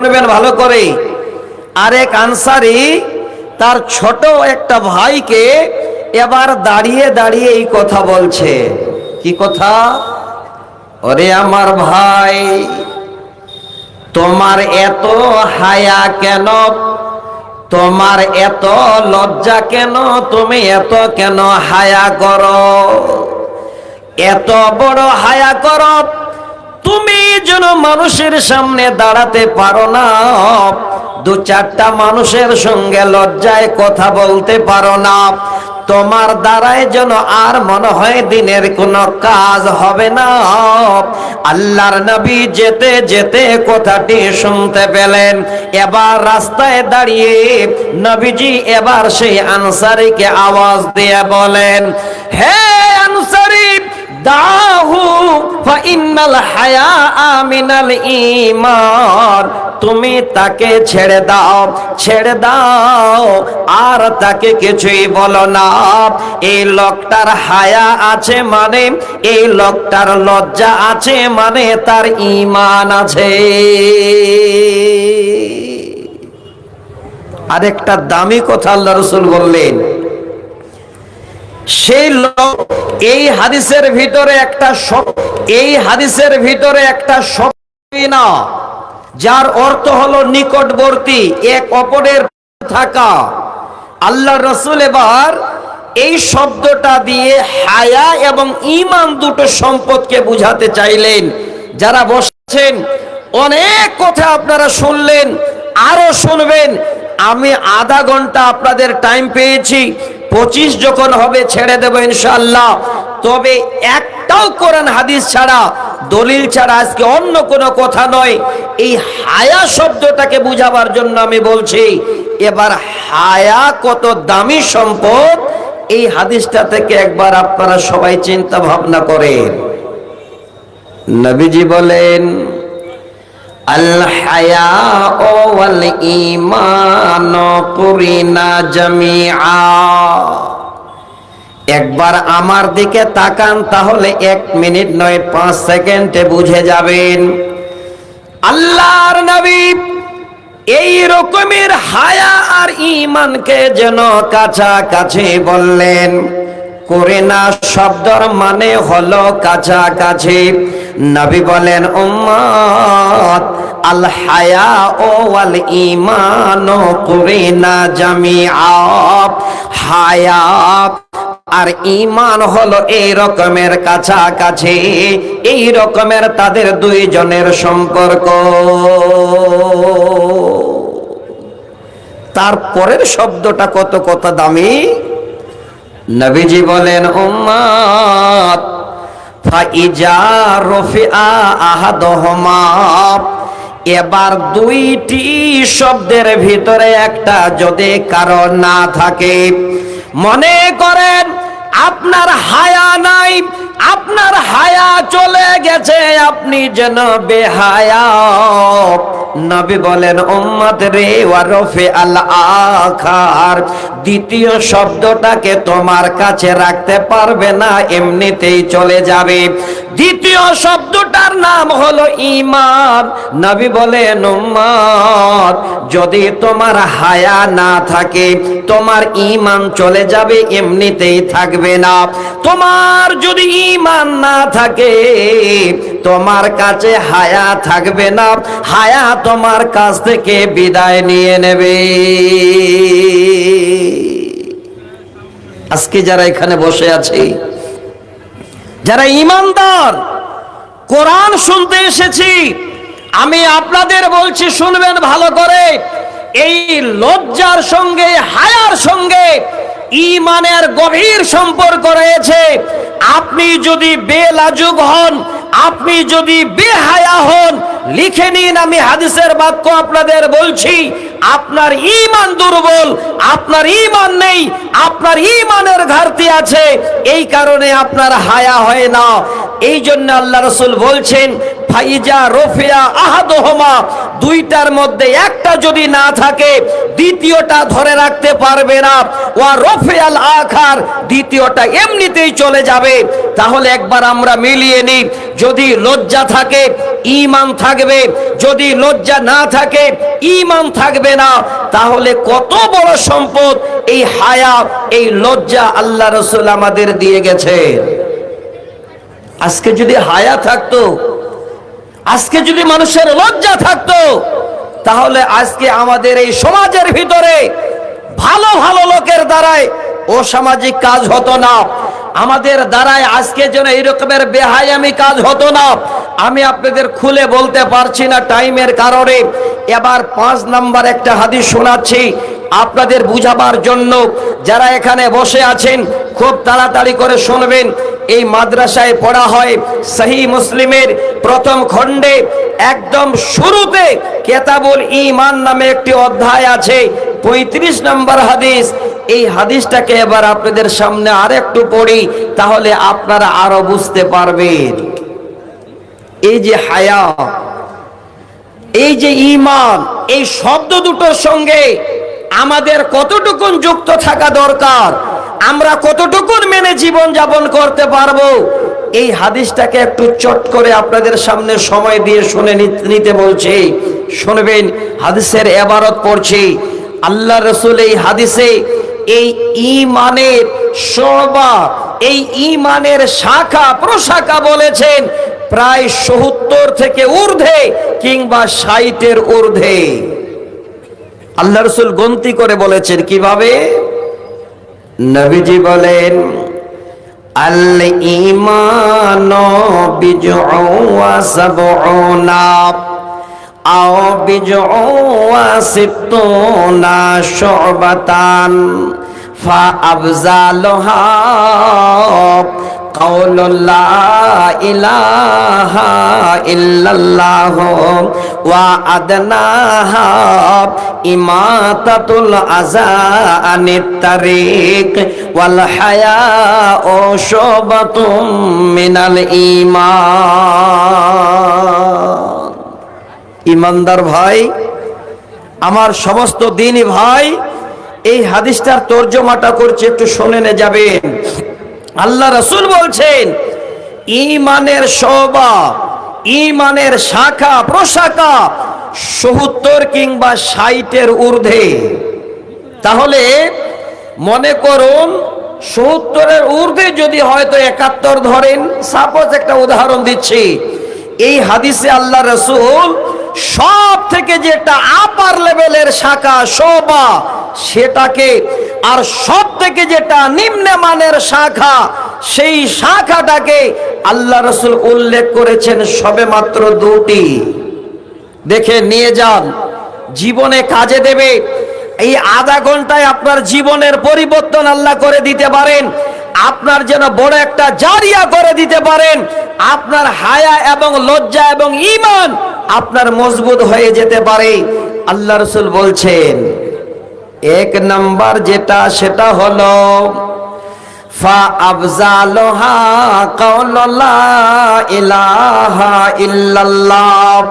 শুনবেন ভালো করে। আরেক আনসারী তার ছোট একটা ভাইকে এবার দাঁড়িয়ে দাঁড়িয়ে এই কথা বলছে। কি কথা? ওরে আমার ভাই, তোমার এত হায়া কেন? তোমার এত লজ্জা কেন? তুমি এত কেন হায়া করো? এত বড় হায়া করো তুমি যেন মানুষের সামনে দাঁড়াতে পারো না, দু চারটা মানুষের সঙ্গে লজ্জায় কথা বলতে পারো না, তোমার দ্বারাই যেন আর মনে হয় দিনের কোনো কাজ হবে না। আল্লাহর নবী যেতে যেতে কথাটি শুনতে পেলেন। এবার রাস্তায় দাঁড়িয়ে নবীজি এবার সেই আনসারীকে আওয়াজ দিয়ে বলেন, হে আনসারী, দাহু ফাইন্নাল হায়া মিনাল ঈমান। তুমি তাকে ছেড়ে দাও, ছেড়ে দাও, আর তাকে কিছুই বলো না। এই লোকটার হায়া আছে মানে, এই লোকটার লজ্জা আছে মানে তার ঈমান আছে। আরেকটা দামি কথা আল্লাহ রাসূল বললেন। সেই লোক এই হাদিসের ভিতরে একটা শব্দ না, যার অর্থ হলো নিকটবর্তী, এক অপরের থাকা। আল্লাহ রাসূল এবার এই শব্দটা দিয়ে হায়া এবং ঈমান দুটো সম্পদকে বুঝাতে চাইলেন। যারা বসছেন অনেক কথা আপনারা শুনলেন, আরো শুনবেন। আমি আধা ঘন্টা আপনাদের টাইম পেয়েছি, 25 যখন হবে ছেড়ে দেব ইনশাআল্লাহ। তবে একটাও কোরআন হাদিস ছাড়া, দলিল ছাড়া আজকে অন্য কোনো কথা নয়, এই হায়া শব্দটাকে বুঝাবার জন্য আমি বলছি। এবার হায়া কত দামি সম্পদ, এই হাদিসটা থেকে একবার আপনারা সবাই চিন্তা ভাবনা করেন। নবীজি বলেন, আল হায়াউ ওয়াল ঈমান কুরিনা জামিআ। একবার আমার দিকে তাকান, তাহলে 1 মিনিট নয় 5 সেকেন্ডে বুঝে যাবেন। আল্লাহর নবী এই রকমের হায়া আর ঈমানকে যেন কাছাকাছি বললেন। কুরিনা শব্দর মানে হলো কাছাকাছি। নবী বলেন, উম্মত, আল হায়াউ ওয়াল ঈমান কুরিনা জামিআ। হায়া আর ঈমান হলো এই রকমের কাছাকাছি, এই রকমের তাদের দুইজনের সম্পর্ক। তারপরের শব্দটা কত দামি। নবীজি বলেন, উম্মত, ফাইজা রফিআ আহাদুহুমা। এবার দুইটি শব্দের ভিতরে একটা যদি কারণ না থাকে, মনে করেন আপনার হায়া নাই, আপনার হায়া চলে গেছে, আপনি যেন বেহায়া। নবী বলেন, উম্মত রে, ওয়া রফি আল আখার, দ্বিতীয় শব্দটাকে তোমার কাছে রাখতে পারবে না, এমনিতেই চলে যাবে। দ্বিতীয় শব্দটার নাম হলো ঈমান। নবী বলেন, উম্মত, যদি তোমার হায়া না থাকে, তোমার ঈমান চলে যাবে, এমনিতেই থাকবে না। তোমার যদি ঈমান না থাকে, তোমার কাছে হায়া থাকবে না, হায়া তোমার কাছ থেকে বিদায় নিয়ে নেবে। আজকে যারা এখানে বসে আছে, যারা ঈমানদার, কোরআন শুনতে এসেছি, আমি আপনাদের বলছি, শুনবেন ভালো করে। এই লজ্জার সঙ্গে হায়ার সঙ্গে ঈমানের গভীর সম্পর্ক রয়েছে। আপনি যদি বেলাজুক হন, আপনি যদি বেহায়া হন, লিখে নিন, আমি হাদিসের বাক্য আপনাদের বলছি। আপনার ঈমান দুর্বল, আপনার ঈমান নেই, আপনার ঈমানের ঘাটতি আছে, এই কারণে আপনার হায়া হয় না। এই জন্য আল্লাহ রাসূল বলছেন ফাইজা রফিয়া আহাদুহুমা, দুইটার মধ্যে একটা যদি না থাকে দ্বিতীয়টা ধরে রাখতে পারবে না। ওয়া রফিয়াল আখার, দ্বিতীয়টা এমনিতেই চলে যাবে। তাহলে একবার আমরা মিলিয়ে নিই, যদি লজ্জা থাকে ঈমান থাকবে, যদি লজ্জা না থাকে ঈমান থাকবে না। তাহলে কত বড় সম্পদ এই হায়া, এই লজ্জা আল্লাহ রাসূল আমাদের দিয়ে গেছে। আজকে যদি হায়া থাকতো, আজকে যদি মানুষের লজ্জা থাকতো, তাহলে আজকে আমাদের এই সমাজের ভিতরে ভালো ভালো লোকের দ্বারাই অসামাজিক কাজ হতো না, আমাদের দ্বারাই আজকে যেন এই রকমের বেহায়ামি কাজ হতো না। আমি আপনাদের খুলে বলতে পারছি না টাইমের কারণে। এবার 5 নাম্বার একটা হাদিস শোনাচ্ছি আপনাদের বুঝাবার জন্য। যারা এখানে বসে আছেন খুব তাড়াতাড়ি করে শুনবেন। এই মাদ্রাসায় পড়া হয় সহিহ মুসলিমের প্রথম খণ্ডে একদম শুরুতে কিতাবুল ঈমান নামে একটি অধ্যায় আছে, 35 নম্বর হাদিস। এই হাদিসটাকে এবার আপনাদের সামনে আরেকটু পড়ি, তাহলে আপনারা আরো বুঝতে পারবেন। এই যে হায়া, এই যে ঈমান, এই শব্দ দুটোর সঙ্গে আমাদের কতটুকুন যুক্ত থাকা দরকার, আমরা কতটুকুন মেনে জীবন যাপন করতে পারবো, এই হাদিসটাকে একটু চট করে আপনাদের সামনে সময় দিয়ে শুনে নিতে বলছি। শুনবেন, হাদিসের ইবারত পড়ছি। আল্লাহ রাসূল এই হাদিসে এই ঈমানের শোবা, এই ঈমানের শাখা প্রশাখা বলেছেন প্রায় 70 থেকে ঊর্ধ্বে কিংবা 60-এর ঊর্ধ্বে। আল্লাহ রাসূল গণতি করে বলেছেন কিভাবে? নবীজি বলেন আল ঈমানু বিজউ ওয়া সাবউনা আও বিজউ ওয়া সিত্তুনা শুবাতান ফা আফজালুহা কাউলু লা ইলাহা ইল্লাল্লাহ ওয়া আদনাহা ইমাতাতুল আযা আনিত তারিক ওয়াল হায়াউ শুবাতুম মিনাল ঈমান। ঈমানদার ভাই, আমার সমস্ত দিনী ভাই, এই হাদিসটার তরজমাটা করছে, একটু শুনে নে যাবেন। আল্লাহ রাসূল বলছেন ঈমানের শোভা, ঈমানের শাখা প্রশাখা 70 কিংবা 60-এর ঊর্ধ্বে। তাহলে মনে করুন 70-এর ঊর্ধ্বে যদি হয়তো 71 ধরেন, সাপোজ একটা উদাহরণ দিচ্ছি। এই হাদিসে আল্লাহ রাসূল সব থেকে যেটা আপার লেভেলের শাখা শোভা সেটাকে, আর সব থেকে যেটা নিম্নমানের শাখা সেই শাখাটাকে আল্লাহ রাসূল উল্লেখ করেছেন সবে মাত্র 2টি। দেখে নিয়ে যান, জীবনে কাজে দেবে। এই আধা ঘন্টায় আপনার জীবনের পরিবর্তন আল্লাহ করে দিতে পারেন, আপনার যেন বড় একটা জারিয়া করে দিতে পারেন। আপনার হায়া এবং লজ্জা এবং ঈমান আপনার মজবুত হয়ে যেতে পারে। আল্লাহ রাসূল বলছেন 1 নাম্বার যেটা, সেটা হলো ফা আফজালুহা কাউলু লা ইলাহা ইল্লাল্লাহ